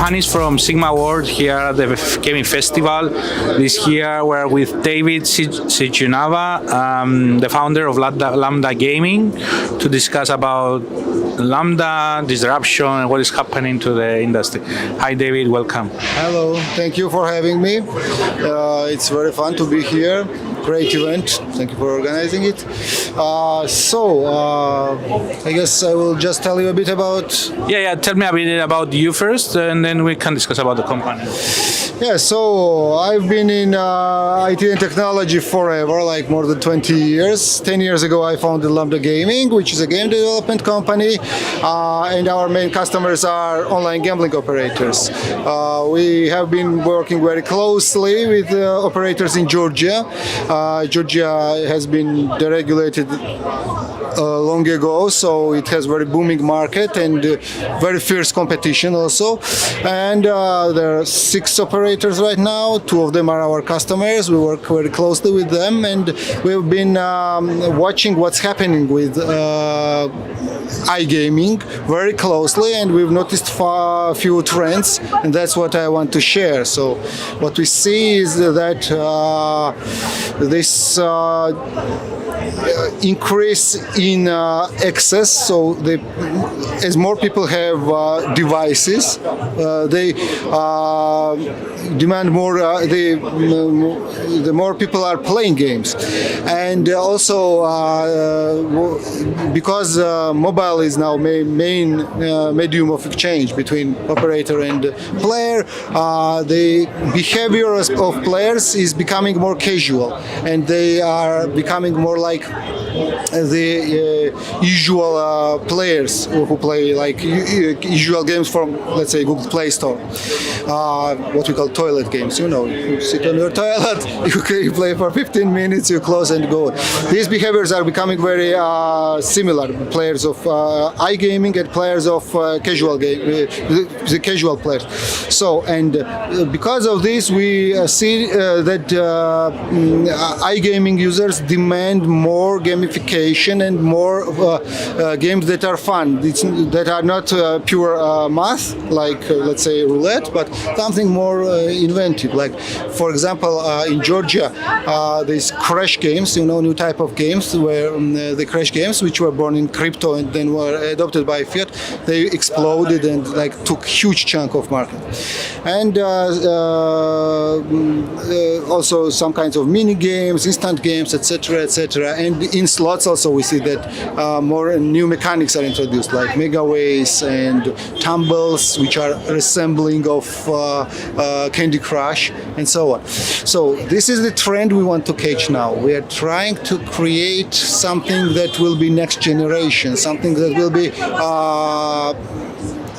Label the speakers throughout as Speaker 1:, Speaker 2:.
Speaker 1: Hannes from Sigma World here at the gaming festival. This year we're with David Sichinava, the founder of Lambda Gaming, to discuss about Lambda, disruption, and what is happening to the industry. Hi David, welcome.
Speaker 2: Hello, thank you for having me. It's very fun to be here. Great event. Thank you for organizing it. I guess I will just tell you a bit about...
Speaker 1: Yeah, tell me a bit about you first, and then we can discuss about the company.
Speaker 2: Yeah, so I've been in IT and technology forever, like more than 20 years. 10 years ago, I founded Lambda Gaming, which is a game development company, and our main customers are online gambling operators. We have been working very closely with operators in Georgia. Georgia has been deregulated long ago, so it has very booming market and very fierce competition also. And there are 6 operators right now. 2 of them are our customers. We work very closely with them, and we've been watching what's happening with iGaming very closely, and we've noticed a few trends, and that's what I want to share. So what we see is that this increase in access, so as more people have devices, they demand more, the more people are playing games. And also because mobile is now main medium of exchange between operator and player, the behavior of players is becoming more casual, and they are becoming more like the usual players who play like usual games from, let's say, Google Play Store, what we call toilet games. You know, you sit on your toilet, you play for 15 minutes, you close and go. These behaviors are becoming very similar. Players of iGaming and players of casual game, the casual players. So, and because of this, we see that iGaming users demand more gamification and more games that are fun, that are not pure math, like let's say roulette, but something more inventive. Like, for example, in Georgia, these crash games, new type of games, where the crash games, which were born in crypto and then were adopted by fiat, they exploded and like took huge chunk of market. And also some kinds of mini games, instant games, etc., etc. And in slots also we see that more new mechanics are introduced, like megaways and tumbles, which are resembling of Candy Crush and so on. So this is the trend we want to catch now. We are trying to create something that will be next generation, something that will be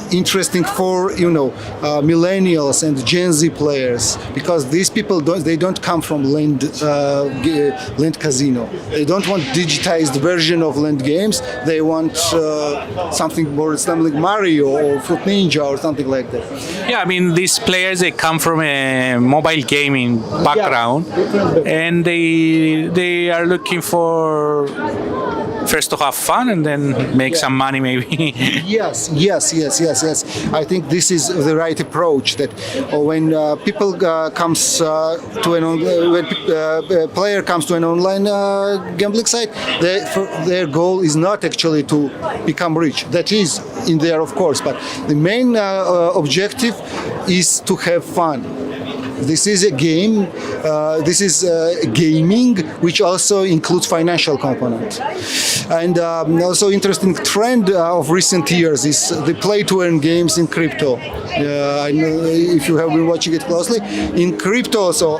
Speaker 2: interesting for millennials and Gen Z players, because these people don't come from land casino. They don't want digitized version of land games. They want something more resembling Mario or Fruit Ninja or something like that.
Speaker 1: Yeah, I mean, these players, they come from a mobile gaming background, and they are looking for first to have fun and then make some money maybe.
Speaker 2: Yes. I think this is the right approach, that when people comes to when a player comes to an online gambling site, their goal is not actually to become rich. That is in there, of course, but the main objective is to have fun. This is a game. This is gaming, which also includes financial component. And also interesting trend of recent years is the play-to-earn games in crypto. I know if you have been watching it closely. In crypto also,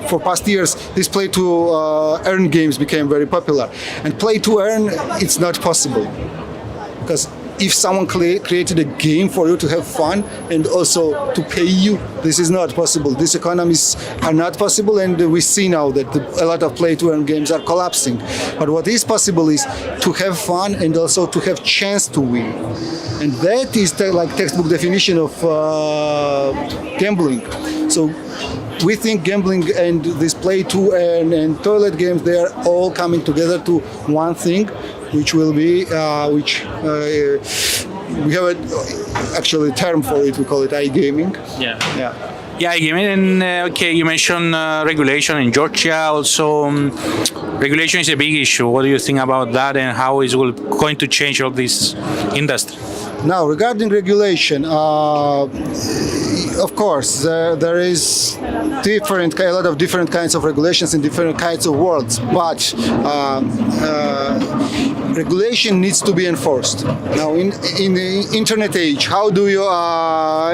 Speaker 2: for past years, these play-to-earn games became very popular. And play-to-earn, it's not possible, because if someone created a game for you to have fun and also to pay you, this is not possible. These economies are not possible, and we see now that a lot of play-to-earn games are collapsing. But what is possible is to have fun and also to have chance to win. And that is like textbook definition of gambling. So we think gambling and this play-to-earn and toilet games, they are all coming together to one thing, which will be we have actually a term for it. We call it iGaming.
Speaker 1: Yeah.
Speaker 2: Yeah.
Speaker 1: Yeah, I mean, and okay, you mentioned regulation in Georgia. Also, regulation is a big issue. What do you think about that, and how is it going to change all this industry?
Speaker 2: Now, regarding regulation, of course, there is a lot of different kinds of regulations in different kinds of worlds, but regulation needs to be enforced. Now, in the internet age, how do you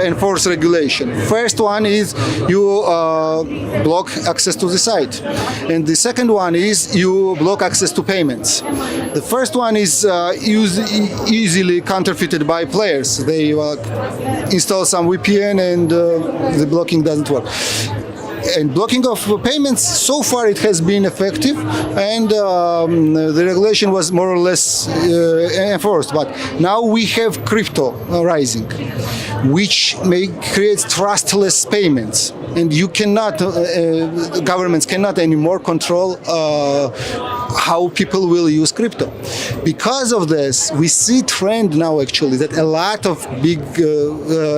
Speaker 2: enforce regulation? First one is you block access to the site, and the second one is you block access to payments. The first one is easily counterfeited by players. They install some VPN and the blocking doesn't work. And blocking of payments, so far it has been effective, and the regulation was more or less enforced. But now we have crypto rising, which creates trustless payments, and you cannot, governments cannot anymore control how people will use crypto. Because of this, we see trend now actually that a lot of big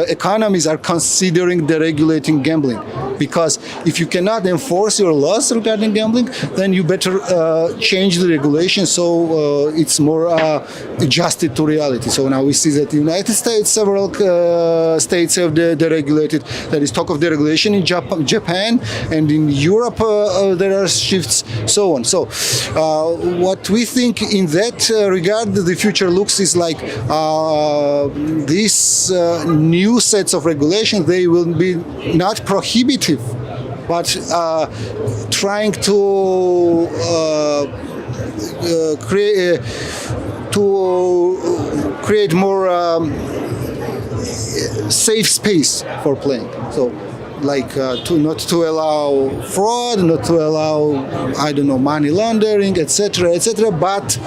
Speaker 2: economies are considering deregulating gambling. Because if you cannot enforce your laws regarding gambling, then you better change the regulation so it's more adjusted to reality. So now we see that in the United States, several states have deregulated. There is talk of deregulation in Japan, and in Europe there are shifts, so on. So what we think in that regard, the future looks is like these new sets of regulations, they will be not prohibitive, but trying to create more safe space for playing. So, like not to allow fraud, not to allow money laundering, etc., but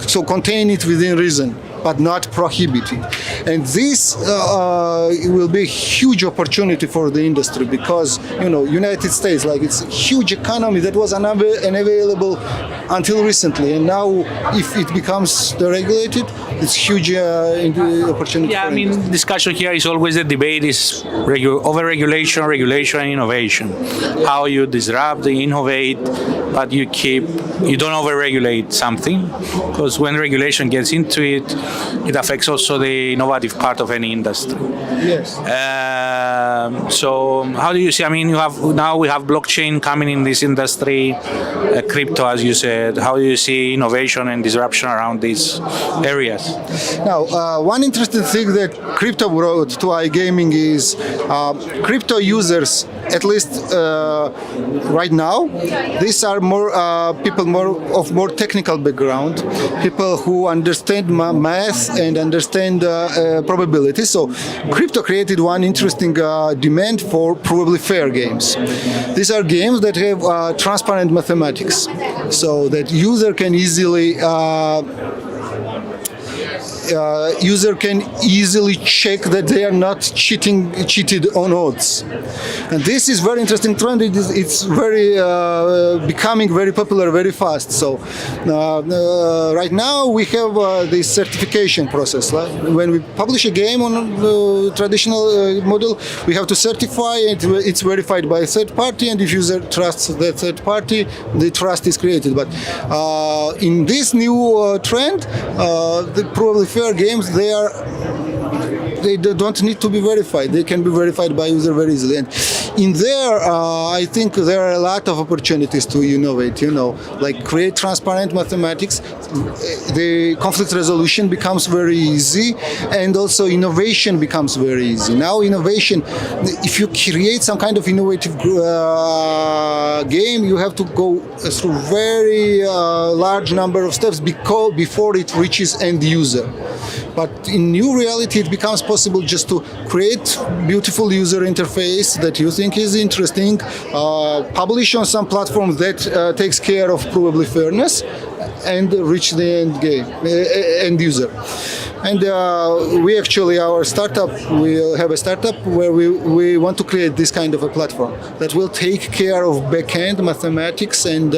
Speaker 2: so contain it within reason, but not prohibited. And this will be a huge opportunity for the industry because, United States, like it's a huge economy that was unavailable until recently. And now if it becomes deregulated, it's huge opportunity.
Speaker 1: Yeah, I mean, discussion here is always the debate is over-regulation, regulation, and innovation. How you disrupt, innovate, but you don't over-regulate something, because when regulation gets into it, it affects also the innovative part of any industry.
Speaker 2: Yes.
Speaker 1: So how do you see? I mean, we have blockchain coming in this industry, crypto, as you said. How do you see innovation and disruption around these areas?
Speaker 2: Now, one interesting thing that crypto brought to iGaming is crypto users, at least right now, these are people of more technical background, people who understand math and understand probability. So crypto created one interesting demand for probably fair games. These are games that have transparent mathematics, so that user can easily check that they are not cheated on odds. And this is very interesting trend. It's very becoming very popular very fast. So right now we have this certification process. When we publish a game on the traditional model, we have to certify it. It's verified by a third party, and if user trusts that third party, the trust is created. But in this new trend, the probably fair games, they don't need to be verified. They can be verified by user very easily. And in there, I think there are a lot of opportunities to innovate, like create transparent mathematics. The conflict resolution becomes very easy, and also innovation becomes very easy. Now innovation, if you create some kind of innovative game, you have to go through very large number of steps before it reaches end user. But in new reality, it becomes possible just to create beautiful user interface that you think is interesting, publish on some platform that takes care of probably fairness, and reach the end user. And we actually, our startup, we have a startup where we want to create this kind of a platform that will take care of backend mathematics and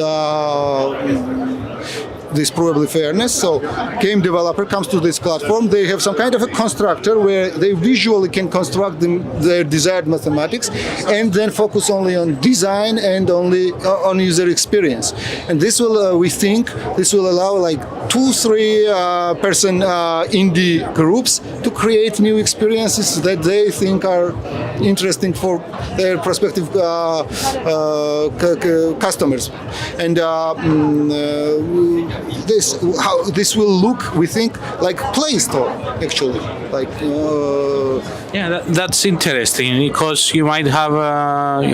Speaker 2: this probably fairness. So game developer comes to this platform. They have some kind of a constructor where they visually can construct their desired mathematics, and then focus only on design and only on user experience. And this will, we think, this will allow like 2-3 person indie groups to create new experiences that they think are interesting for their prospective customers. And this will look, we think, like Play Store actually. Like
Speaker 1: Yeah, that's interesting because you might have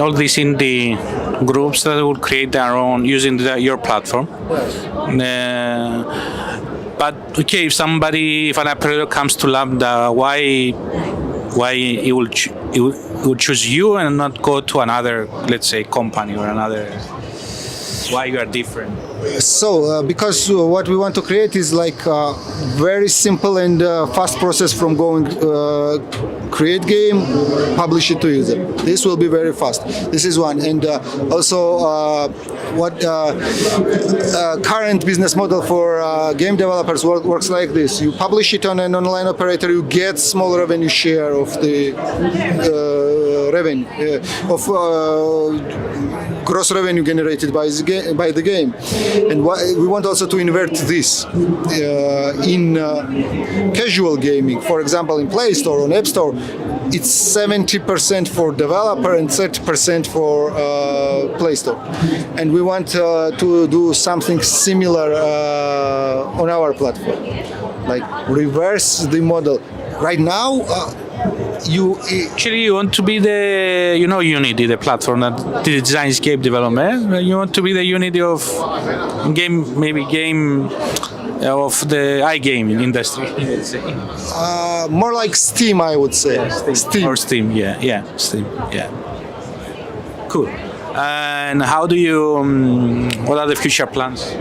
Speaker 1: all these indie groups that will create their own using your platform. But okay, if an operator comes to Lambda, why he will choose you and not go to another, let's say, company or another? Why you are different?
Speaker 2: So, because what we want to create is like a very simple and fast process from going create game, publish it to user. This will be very fast. This is one. And also what current business model for game developers works like this. You publish it on an online operator, you get small revenue share of the revenue of gross revenue generated by the game. And we want also to invert this in casual gaming. For example, in Play Store or App Store, it's 70% for developer and 30% for Play Store. And we want to do something similar on our platform, like reverse the model. Right now, you
Speaker 1: want to be the Unity, the platform that designs game development. You want to be the Unity of game of the iGaming industry.
Speaker 2: More like Steam, I would say.
Speaker 1: Yeah, Steam. Steam, yeah. Cool. And how do you? What are the future plans?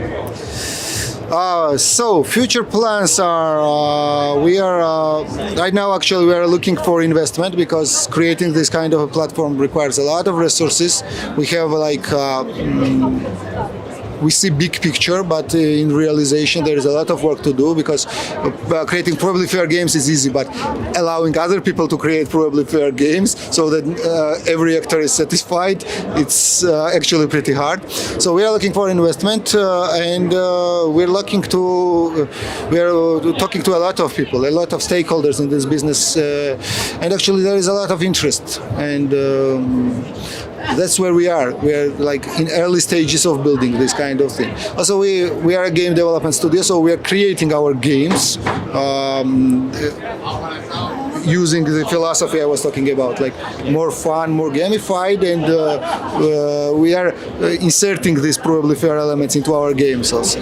Speaker 2: So future plans are we are right now actually we are looking for investment because creating this kind of a platform requires a lot of resources. We have like we see big picture, but in realization there is a lot of work to do because creating probably fair games is easy, but allowing other people to create probably fair games so that every actor is satisfied, it's actually pretty hard. So we are looking for investment and we are talking to a lot of people, a lot of stakeholders in this business, and actually there is a lot of interest, and that's where we are. We are like in early stages of building this kind of thing. Also, we are a game development studio, so we are creating our games using the philosophy I was talking about, like more fun, more gamified, and we are inserting these probably fair elements into our games also.